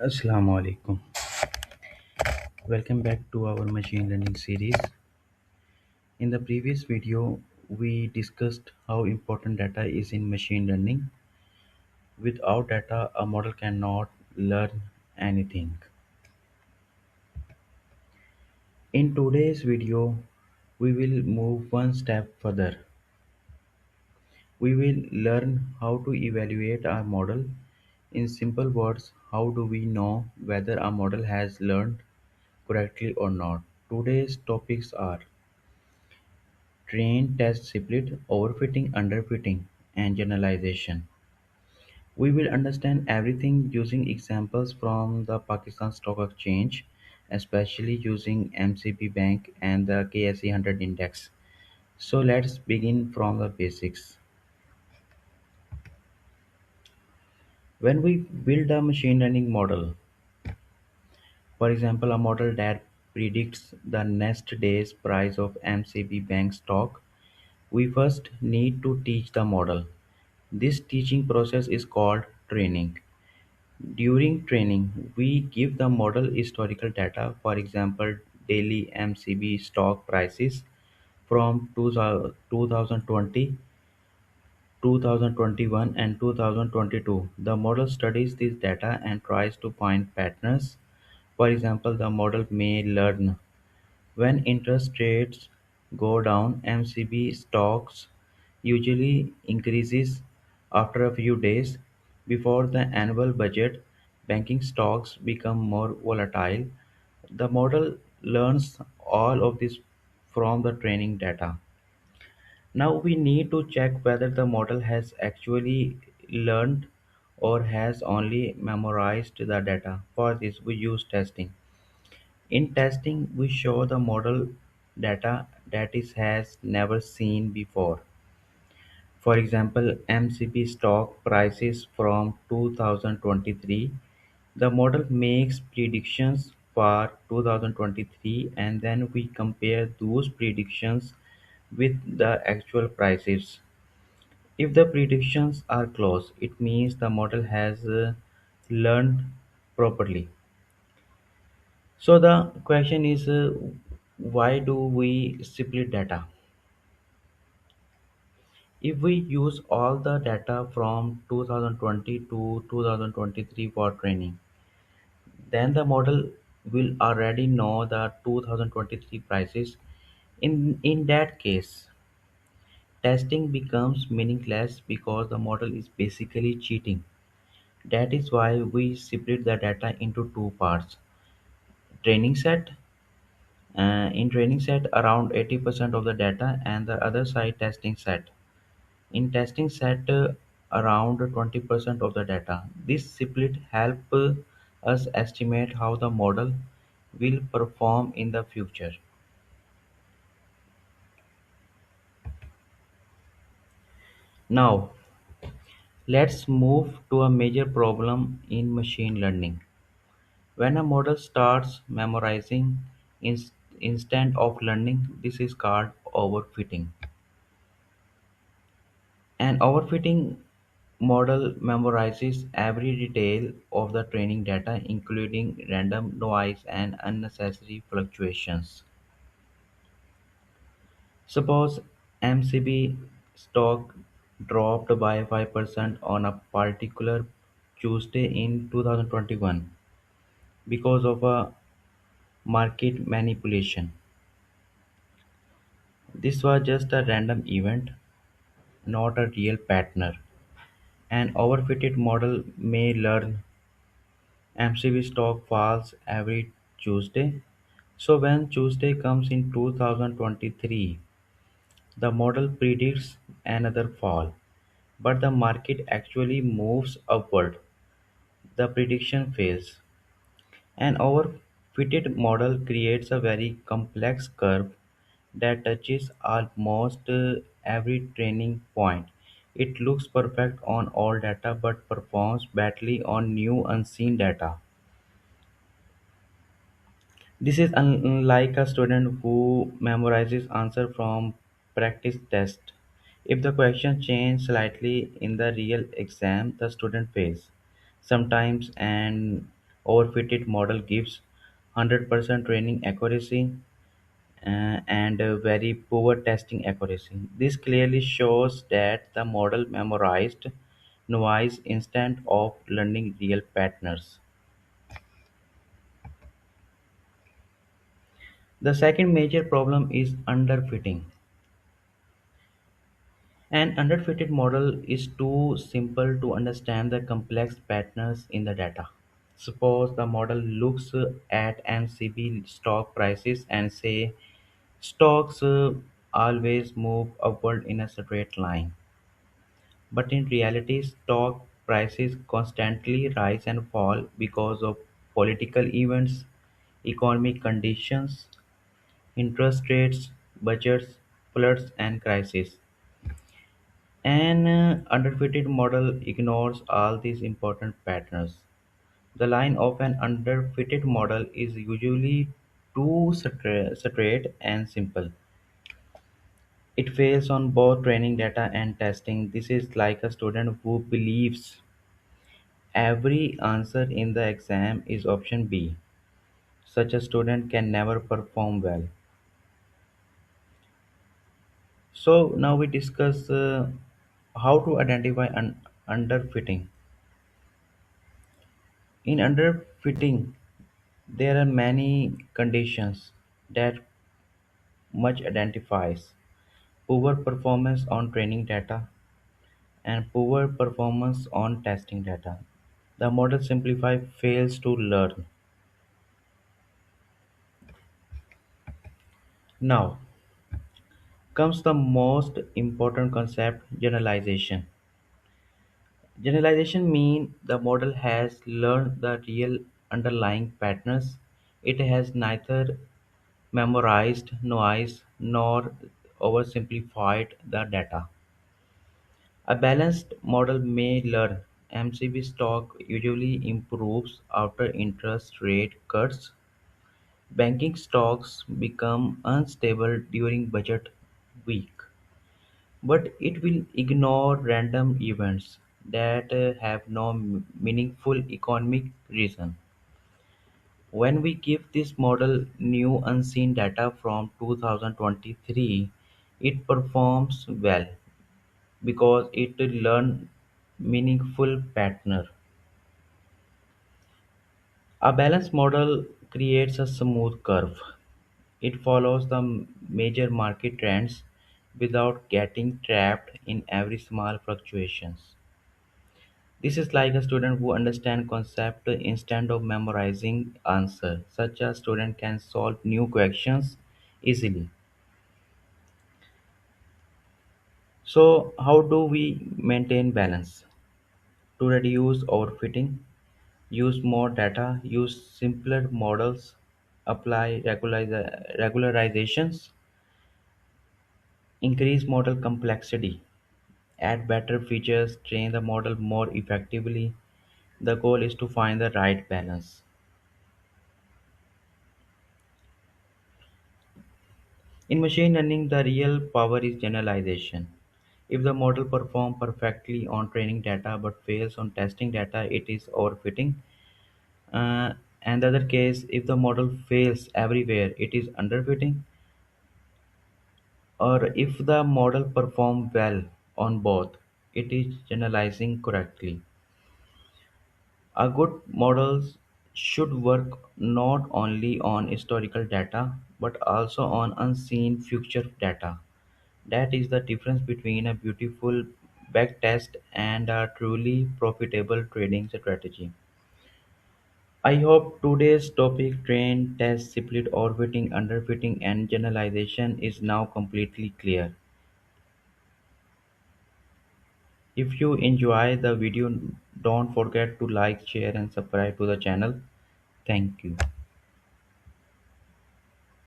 Assalamu alaikum. Welcome back to our machine learning series. In the previous video, we discussed how important data is in machine learning. Without data, a model cannot learn anything. In today's video, we will move one step further. We will learn how to evaluate our model. In simple words, how do we know whether a model has learned correctly or not? Today's topics are train test split, overfitting, underfitting, and generalization. We will understand everything using examples from the Pakistan Stock Exchange, especially using MCB Bank and the KSE-100 index. So let's begin from the basics. When we build a machine learning model, for example, a model that predicts the next day's price of MCB Bank stock, we first need to teach the model. This teaching process is called training. During training, we give the model historical data, for example, daily MCB stock prices from 2020, 2021, and 2022. The model studies this data and tries to find patterns. For example, the model may learn when interest rates go down, MCB stocks usually increases after a few days. Before the annual budget, banking stocks become more volatile. The model learns all of this from the training data. Now we need to check whether the model has actually learned or has only memorized the data. For this, we use testing. In testing, we show the model data that it has never seen before. For example, MCB stock prices from 2023. The model makes predictions for 2023 and then we compare those predictions with the actual prices. If the predictions are close, it means the model has learned properly. So the question is, why do we split data? If we use all the data from 2020 to 2023 for training, then the model will already know the 2023 prices. In that case, testing becomes meaningless because the model is basically cheating. That is why we split the data into two parts. Training set in training set around 80% of the data and the other side testing set. In testing set around 20% of the data. This split help us estimate how the model will perform in the future. Now let's move to a major problem in machine learning. When a model starts memorizing instead of learning, this is called overfitting. An overfitting model memorizes every detail of the training data, including random noise and unnecessary fluctuations. Suppose MCB stock dropped by 5% on a particular Tuesday in 2021 because of a market manipulation. This was just a random event, not a real pattern. An overfitted model may learn MCB stock falls every Tuesday. So when Tuesday comes in 2023, the model predicts another fall, but the market actually moves upward. The prediction fails. An overfitted model creates a very complex curve that touches almost every training point. It looks perfect on all data but performs badly on new unseen data. This is unlike a student who memorizes answer from practice test. If the question change slightly in the real exam, the student fails. Sometimes an Overfitted model gives 100% training accuracy and very poor testing accuracy. This clearly shows that the model memorized noise instead of learning real patterns. The second major problem is underfitting. An underfitted model is too simple to understand the complex patterns in the data. Suppose the model looks at MCB stock prices and say stocks always move upward in a straight line. But in reality, stock prices constantly rise and fall because of political events, economic conditions, interest rates, budgets, floods, and crises. An underfitted model ignores all these important patterns. The line of an underfitted model is usually too straight and simple. It fails on both training data and testing. This is like a student who believes every answer in the exam is option B. Such a student can never perform well. So now we discuss how to identify underfitting. In underfitting, there are many conditions that much identifies poor performance on training data and poor performance on testing data. The model simplify fails to learn. Now comes the most important concept, generalization. Generalization means the model has learned the real underlying patterns. It has neither memorized noise nor oversimplified the data. A balanced model may learn MCB stock usually improves after interest rate cuts. Banking stocks become unstable during budget week, but it will ignore random events that have no meaningful economic reason. When we give this model new unseen data from 2023, it performs well because it learns meaningful pattern. A balanced model creates a smooth curve. It follows the major market trends without getting trapped in every small fluctuations. This is like a student who understands concept instead of memorizing answer. Such a student can solve new questions easily. So how do we maintain balance? To reduce overfitting, use more data, use simpler models, apply regularizations, increase model complexity, add better features, train the model more effectively. The goal is to find the right balance. In machine learning, the real power is generalization. If the model performs perfectly on training data but fails on testing data, it is overfitting. And the other case, if the model fails everywhere, it is underfitting. Or if the model performs well on both, it is generalizing correctly. A good model should work not only on historical data but also on unseen future data. That is the difference between a beautiful backtest and a truly profitable trading strategy. I hope today's topic train, test, split, orbiting, underfitting, and generalization is now completely clear. If you enjoy the video, don't forget to like, share, and subscribe to the channel. Thank you.